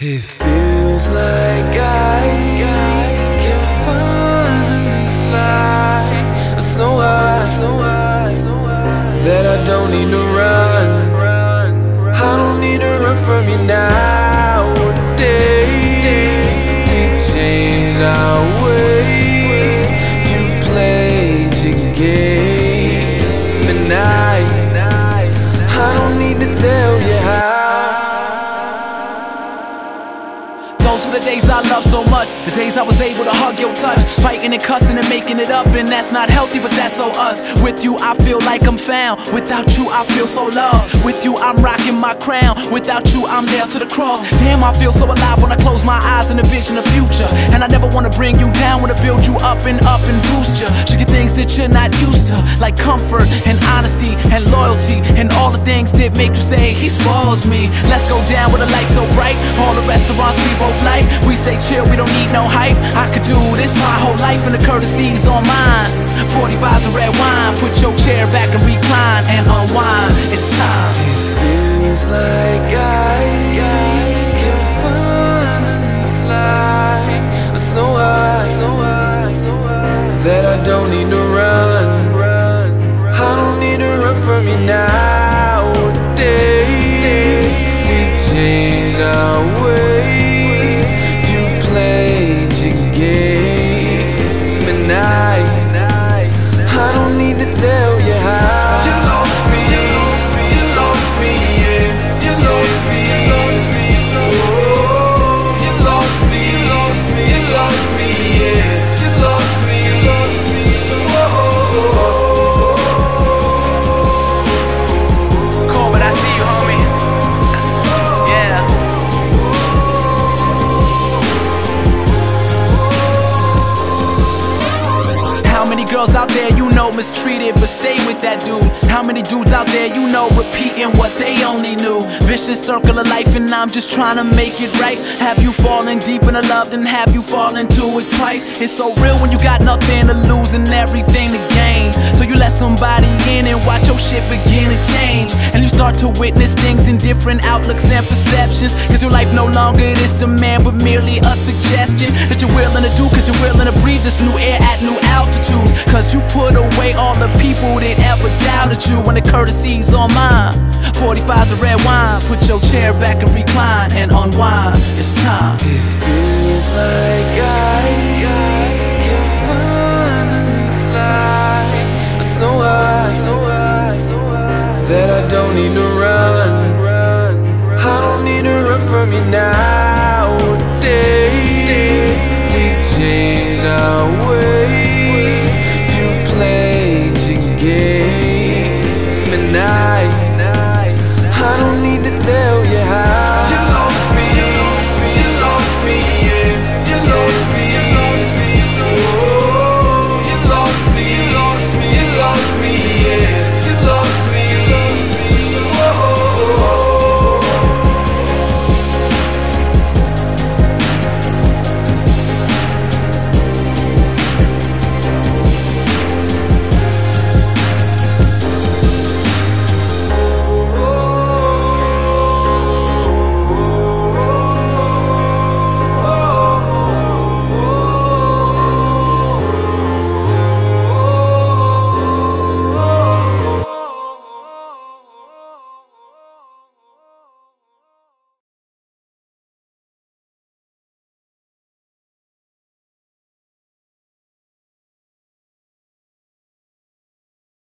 It feels like I can finally fly so high that I don't need to run. I don't need to run from you nowadays. We've changed our ways. You played your game, and I don't need to tell you how. Those were the days I loved so much, the days I was able to hug your touch, fighting and cussing and making it up, and that's not healthy, but that's so us. With you I feel like I'm found, without you I feel so lost. With you I'm rocking my crown, without you I'm nailed to the cross. Damn, I feel so alive when I close my eyes and envision the future. And I never wanna bring you down, wanna build you up and boost you. Show you things that you're not used to, like comfort and honesty and loyalty, and all the things that make you say he spoils me. Let's go down with the lights so bright, all the restaurants we both like. We stay chill, we don't need no hype. I could do this my whole life, and the courtesy's on mine. 45's of red wine, put your chair back and recline and unwind. It's time. It feels like I can finally fly so high that I don't need to run. I don't need to run from you nowadays. We've changed our ways. You played your game, and I don't need to tell you how. You lost me, you lost me, yeah. You lost me, oh. You lost me, you lost me, yeah. You lost me, oh. Cool, but I see you, homie. Yeah. How many girls out there you know mistreated but stay with that dude? How many dudes out there you know repeating what they only knew? Vicious circle of life, and I'm just trying to make it right. Have you fallen deep into love, then have you fallen to it twice? It's so real when you got nothing to lose and everything to gain. So you let somebody in and watch your shit begin to change, and you start to witness things in different outlooks and perceptions. Cause your life no longer this demand, but merely a suggestion that you're willing to do, cause you're willing to breathe this new air at new altitudes. Cause you put away all the people that ever doubted you, when the courtesy's on mine. 45's of red wine, put your chair back and recline and unwind. It's time. It feels like I can finally fly so high that I don't need to run. I don't need to run from you nowadays. We've changed our ways.